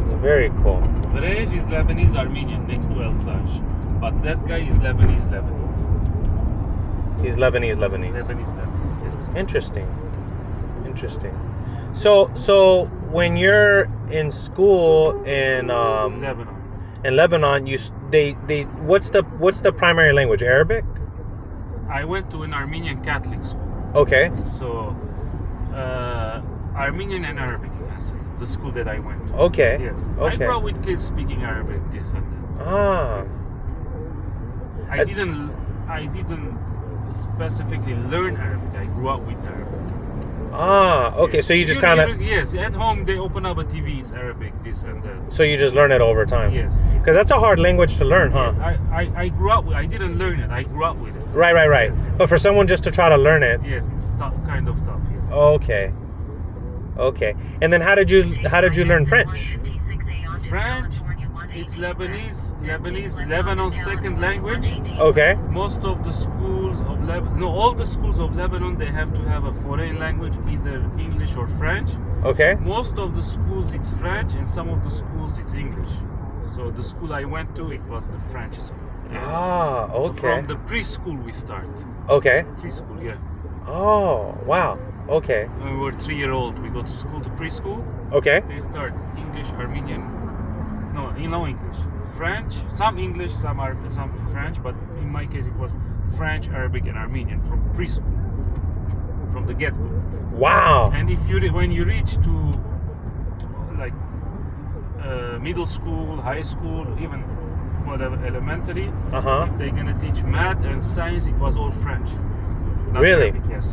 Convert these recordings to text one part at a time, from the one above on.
It's very cool. Vrej is Lebanese Armenian next to El Saj. But that guy is Lebanese. He's Lebanese. Lebanese, yes. Interesting. So when you're in school in Lebanon, what's the primary language? Arabic? I went to an Armenian Catholic school. Okay. So Armenian and Arabic, yes. The school that I went to. Okay. Yes. Okay. I grew up with kids speaking Arabic, this and that. Ah. Yes. I didn't specifically learn Arabic. I grew up with Arabic. Ah, okay. So you just kind of... Yes, at home they open up a TV, it's Arabic, this and that. So you just learn it over time? Yes. Because that's a hard language to learn, huh? Yes, I grew up with it. I didn't learn it. I grew up with it. Right. Yes. But for someone just to try to learn it... Yes, it's kind of tough, yes. Okay. And then how did you learn French? French, it's Lebanese, Lebanon's second language. Okay. Most of the schools of all the schools of Lebanon, they have to have a foreign language, either English or French. Okay. Most of the schools it's French, and some of the schools it's English. So the school I went to, it was the French school. Yeah. Ah, okay. So from the preschool we start. Okay. Preschool, yeah. Oh, wow. Okay. When we were 3-year-old, we go to school, to preschool. Okay. They start English, Armenian. No English. French, some English, some French, but in my case it was French, Arabic, and Armenian from preschool, from the get-go. Wow. And when you reach to like middle school, high school, even whatever elementary, if they're gonna teach math and science, it was all French. Not really? Arabic, yes.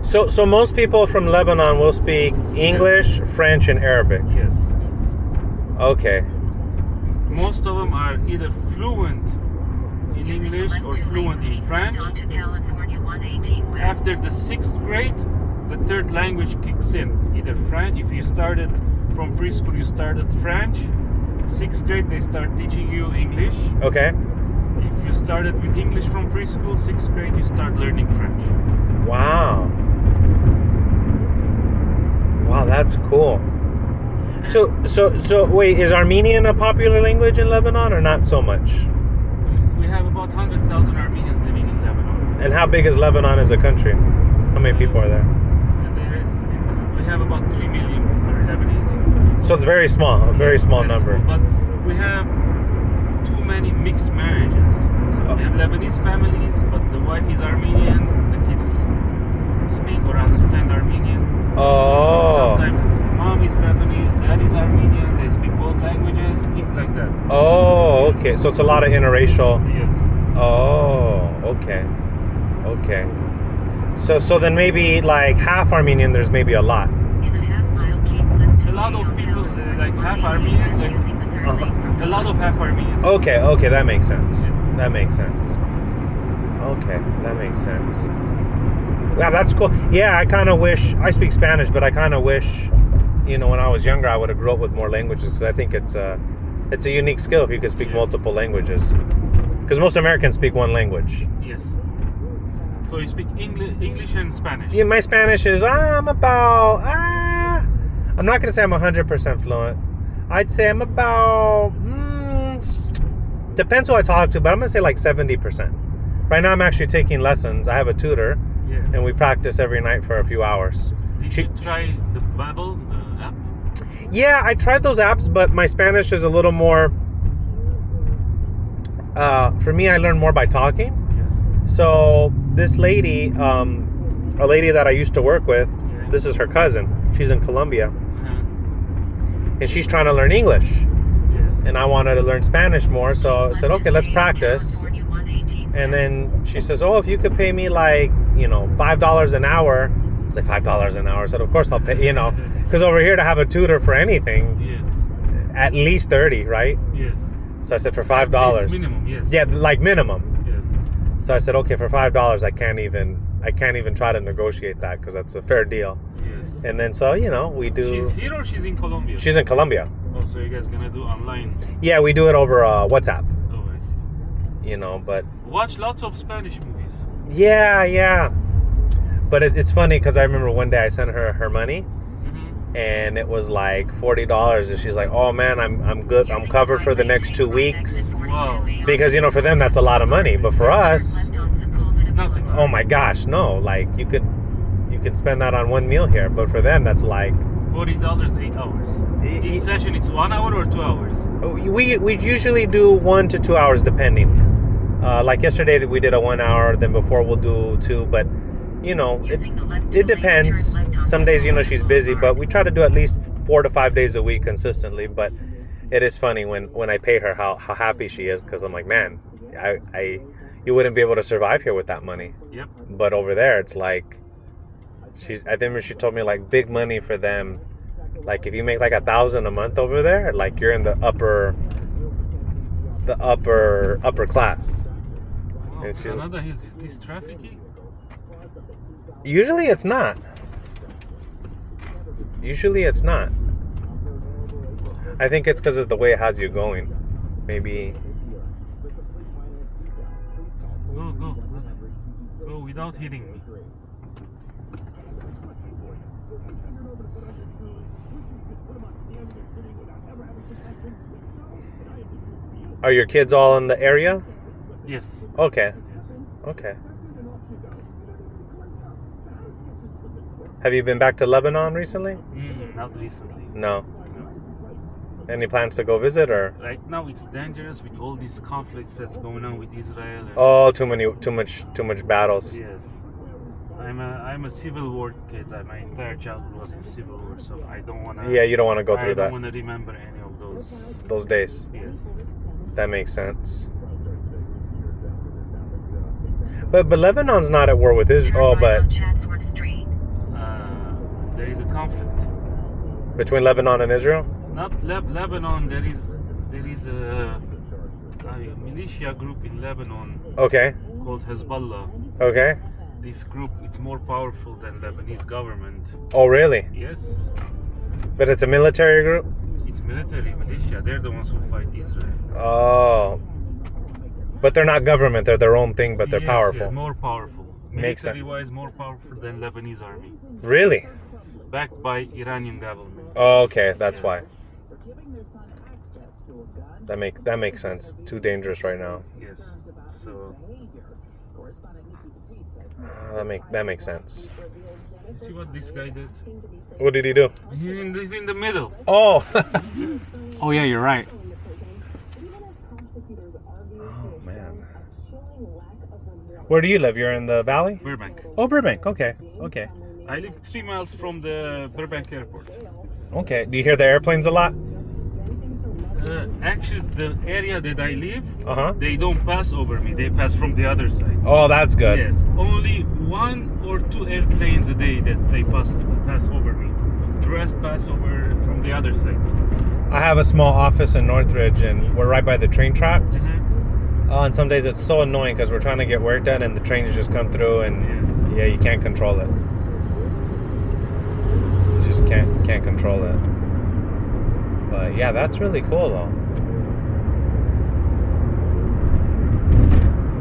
So most people from Lebanon will speak English, French, and Arabic. Yes. Okay. Most of them are either fluent in English or fluent in French. After the 6th grade, the third language kicks in. Either French, if you started from preschool, you started French. 6th grade, they start teaching you English. Okay. If you started with English from preschool, 6th grade, you start learning French. Wow, that's cool. So wait, is Armenian a popular language in Lebanon or not so much? We have about 100,000 Armenians living in Lebanon. And how big is Lebanon as a country? How many people are there? We have about 3 million Lebanese. So it's very small, a very small number. Small, but we have too many mixed marriages. So we have Lebanese families, but the wife is Armenian, the kids speak or understand Armenian. Oh. Sometimes mom is Lebanese, dad is Armenian, they speak both languages, things like that. Oh, okay. So it's a lot of interracial. Yes. Oh, okay. So then maybe like half Armenian, there's maybe a lot. A lot of people, like half Armenians, a lot of half Armenians. Okay, that makes sense. Yes. That makes sense. Wow, that's cool. Yeah, I kind of wish, I speak Spanish, but I kind of wish, when I was younger, I would have grew up with more languages, because I think it's a unique skill if you can speak multiple languages. Because most Americans speak one language. Yes. So you speak English and Spanish? Yeah, my Spanish is, I'm not going to say I'm 100% fluent. I'd say I'm about, depends who I talk to, but I'm going to say like 70%. Right now I'm actually taking lessons. I have a tutor, and we practice every night for a few hours. Did you try the Babbel, the app? Yeah, I tried those apps, but my Spanish is a little more, for me, I learn more by talking. Yes. So this lady, a lady that I used to work with, this is her cousin. She's in Colombia. And she's trying to learn English. Yes. And I wanted to learn Spanish more, so I said, okay, let's practice. And then she says, oh, if you could pay me like, $5 an hour. I was like, $5 an hour? I said, of course I'll pay, because over here to have a tutor for anything, at least 30, right? Yes. So I said, for $5. Minimum, yes. Yeah, like minimum. Yes. So I said, okay, for $5, I can't even try to negotiate that, because that's a fair deal. Yes. And then so, we do. She's here or she's in Colombia? She's in Colombia. Oh, so you guys gonna do online? Yeah, we do it over WhatsApp. Oh, I see. But watch lots of Spanish movies. Yeah. But it's funny because I remember one day I sent her money, and it was like $40, and she's like, "Oh man, I'm good. I'm covered for the next 2 weeks." Wow. Because for them that's a lot of money, but for us, It's nothing. oh my gosh, no! Like you could spend that on one meal here, but for them that's like $40, 8 hours. Each session, it's 1 hour or 2 hours. we usually do 1 to 2 hours depending. Like yesterday we did a 1 hour, then before we'll do 2, but it depends. Some days she's busy, but we try to do at least 4 to 5 days a week consistently. But it is funny when I pay her how happy she is, because I'm like, man, you wouldn't be able to survive here with that money. Yep. But over there it's like I think she told me like big money for them. Like if you make like $1,000 a month over there, like you're in the upper class. Wow. And she's, Canada is this trafficking? Usually it's not. I think it's because of the way it has you going. Maybe. Go without hitting me. Are your kids all in the area? Yes. Okay. Yes. Okay. Have you been back to Lebanon recently? Not recently. No. Any plans to go visit, or? Right now it's dangerous with all these conflicts that's going on with Israel. Oh, too much battles. Yes. I'm a Civil War kid. My entire childhood was in Civil War, so I don't want to. Yeah, you don't want to go through that. I don't want to remember any of those days. Yes. That makes sense. But Lebanon's not at war with Israel. Oh, but there is a conflict between Lebanon and Israel. Not Lebanon. There is a militia group in Lebanon. Okay. Called Hezbollah. Okay. This group, it's more powerful than Lebanese government. Oh, really? Yes. But it's a military group? It's military, militia. They're the ones who fight Israel. Oh. But they're not government. They're their own thing, but they're powerful. Yeah, more powerful. Makes sense. Military-wise, more powerful than Lebanese army. Really? Backed by Iranian government. Oh, okay. That's why. That makes sense. Too dangerous right now. Yes. So... that makes sense. You see what this guy did? What did he do? He's in the middle. Oh. Oh yeah, you're right. Oh man. Where do you live? You're in the valley? Burbank. Oh, Burbank. Okay. Okay. I live 3 miles from the Burbank airport. Okay. Do you hear the airplanes a lot? Actually, the area that I live, Uh-huh. they don't pass over me. They pass from the other side. Oh, that's good. Yes. Only 1 or 2 airplanes a day that they pass over me. The rest pass over from the other side. I have a small office in Northridge, and we're right by the train tracks. Mm-hmm. And some days it's so annoying because we're trying to get work done, and the trains just come through, and Yes. yeah, you can't control it. You just can't control it. But yeah, that's really cool though.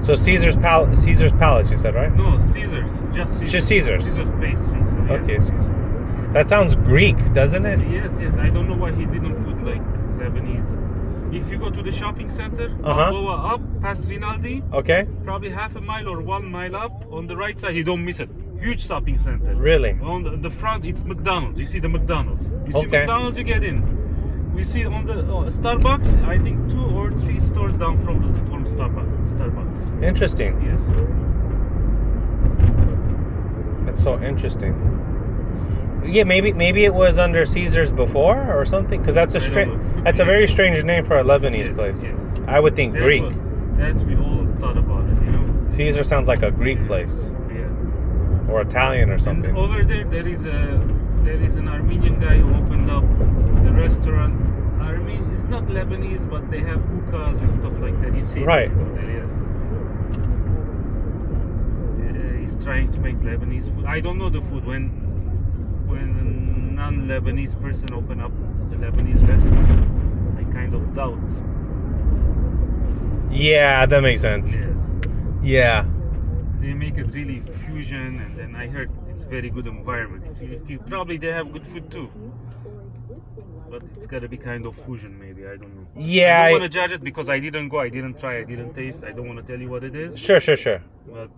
So Caesar's Palace, you said, right? No, Caesars. Just Caesars. Just Caesars. Caesar's pastry. So yes. Okay, Caesar. That sounds Greek, doesn't it? Yes. I don't know why he didn't put like Lebanese. If you go to the shopping center, go up past Rinaldi, Okay. probably half a mile or 1 mile up, on the right side, you don't miss it. Huge shopping center. Really? On the front, it's McDonald's. You see the McDonald's. You see Okay. McDonald's, you get in. We see on the Starbucks, I think 2 or 3 stores down from Starbucks. Interesting. Yes. That's so interesting. Yeah, maybe it was under Caesar's before or something, because that's a very strange name for a Lebanese place. Yes. I would think That's Greek. That's we all thought about it, you know. Caesar sounds like a Greek place Yeah. or Italian or something. And over there is an Armenian guy who opened up a restaurant. It's not Lebanese, but they have hookahs and stuff like that. You see, Right. There is. He's trying to make Lebanese food. I don't know the food. When a non-Lebanese person open up a Lebanese restaurant, I kind of doubt. Yeah, that makes sense. Yes. Yeah. They make it really fusion, and then I heard it's very good environment. If you probably they have good food too, but it's gotta be kind of fusion maybe. I don't know. Yeah, I don't want to judge it because I didn't go, I didn't try, I didn't taste. I don't want to tell you what it is. Sure. But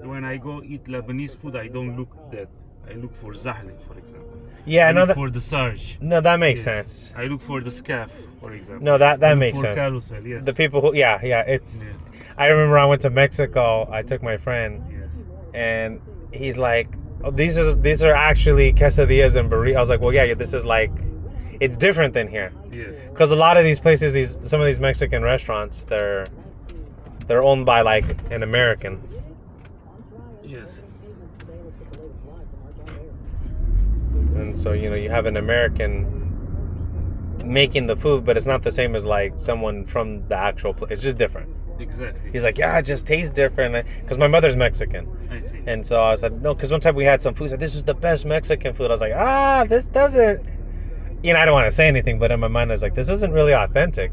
when I go eat Lebanese food, I don't look that. I look for zahle, for example. Yeah, I no, look for the sarj. No, that makes Yes. sense. I look for the scaf, for example. No, that I look makes for sense. Carousel, yes. The people who, yeah, it's. Yeah. I remember I went to Mexico. I took my friend, Yes. and he's like, "Oh, these are actually quesadillas and burritos." I was like, "Well, yeah, this is like, it's different than here." Yes. Because a lot of these places, some of these Mexican restaurants, they're owned by like an American. Yes. And so, you have an American making the food, but it's not the same as like someone from the actual place. It's just different. Exactly. He's like, yeah, it just tastes different. Because my mother's Mexican. I see. And so I said, no, because one time we had some food. He said, this is the best Mexican food. I was like, this doesn't. I don't want to say anything, but in my mind I was like, this isn't really authentic.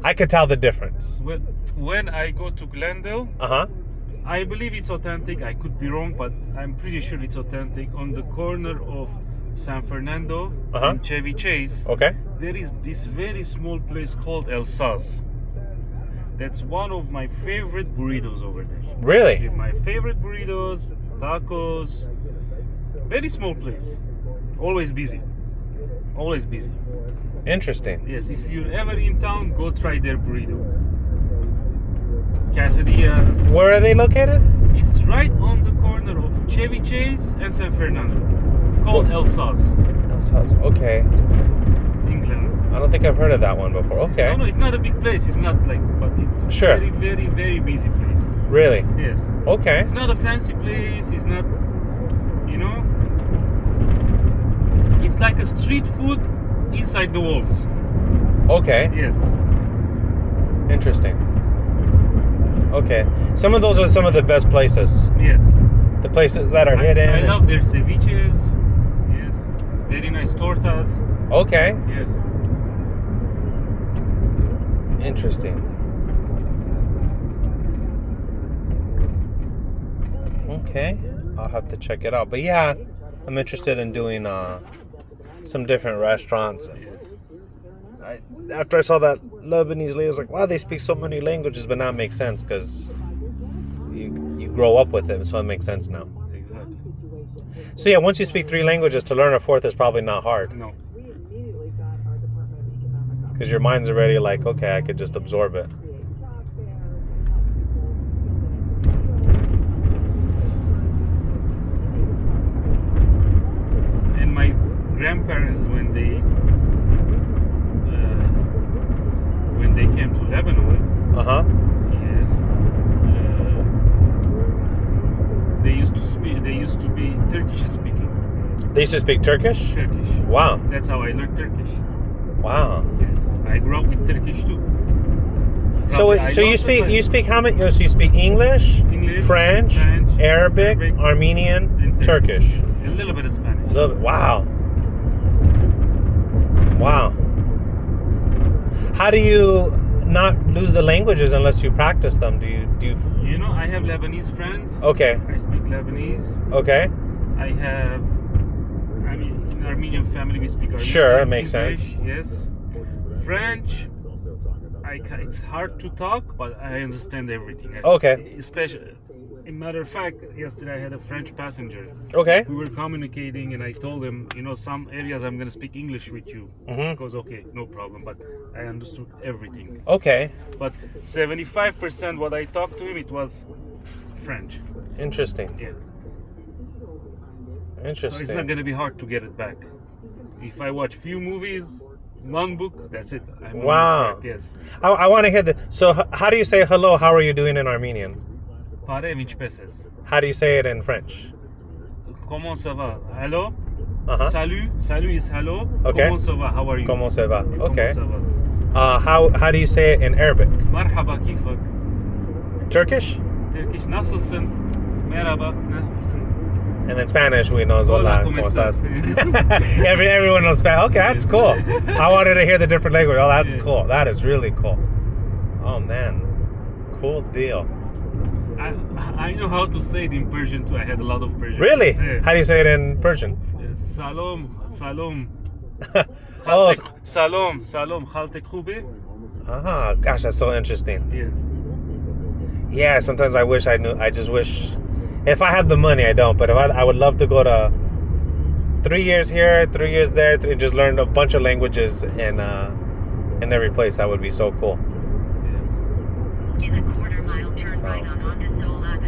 I could tell the difference. Well, when I go to Glendale, I believe it's authentic. I could be wrong, but I'm pretty sure it's authentic. On the corner of San Fernando and Chevy Chase, Okay. there is this very small place called El Saz. That's one of my favorite burritos over there. Really? My favorite burritos, tacos. Very small place. Always busy. Always busy. Interesting. Yes, if you're ever in town, go try their burrito. Quesadillas. Where are they located? It's right on the corner of Chevy Chase and San Fernando. Called El Saz, Okay. England. I don't think I've heard of that one before. Okay. No, it's not a big place. It's not like, but it's Sure. very, very, very busy place. Really? Yes. Okay. It's not a fancy place. It's not, it's like a street food inside the walls. Okay. Yes. Interesting. Okay. Some of those are some of the best places. Yes. The places that are hidden. I love their ceviches. Yes. Very nice tortas. Okay. Yes. Interesting. Okay. I'll have to check it out. But yeah, I'm interested in doing some different restaurants. Yes. After I saw that Lebanese lady, I was like, wow, they speak so many languages, but now it makes sense because you grow up with it, so it makes sense now. Exactly. So yeah, once you speak 3 languages, to learn a 4th is probably not hard. No. Because your mind's already like, okay, I could just absorb it. And my grandparents, when they came to Lebanon, yes, they used to be Turkish speaking. They used to speak Turkish? Turkish. Wow. That's how I learned Turkish. Wow. Yes. I grew up with Turkish too. So you speak how many? So you speak English, French, Arabic, Armenian, and Turkish. Yes. A little bit of Spanish. Wow. Wow. How do you not lose the languages unless you practice them? Do you? I have Lebanese friends. Okay. I speak Lebanese. Okay. In Armenian family we speak Armenian. Sure, it makes English, sense. Yes. French, it's hard to talk, but I understand everything. Okay. Especially, a matter of fact, yesterday I had a French passenger. Okay. We were communicating, and I told him, some areas I'm gonna speak English with you. Mm-hmm. He goes, okay, no problem, but I understood everything. Okay. But 75% what I talked to him, it was French. Interesting. Yeah. Interesting. So it's not gonna be hard to get it back. If I watch few movies, one book, that's it. I'm Wow. on the track, yes. I want to hear the. So how do you say hello? How are you doing in Armenian? Pare vinç peses. How do you say it in French? Comment ça va? Hello? Uh-huh. Salut. Salut is hello. Okay. Comment ça va? How are you? Comment ça va? Okay. Comment ça va? How do you say it in Arabic? Merhaba kifak. Turkish? Turkish nasılsın? Merhaba nasılsın? And then Spanish, we know hola, ¿cómo ¿cómo estás? estás? Everyone knows Spanish. Okay, that's cool. I wanted to hear the different language. Oh, that's Yeah. cool. That is really cool. Oh man, cool deal. I know how to say it in Persian too. I had a lot of Persian. Really? Yeah. How do you say it in Persian? Salom, salom. Oh, Salom, salom. Haltek khube? gosh, that's so interesting. Yes. Yeah, sometimes I wish I knew. I just wish, if I had the money, I don't. But if I would love to go to 3 years here, 3 years there, just learn a bunch of languages in every place. That would be so cool. Yeah. In a quarter mile, turn right on onto Solat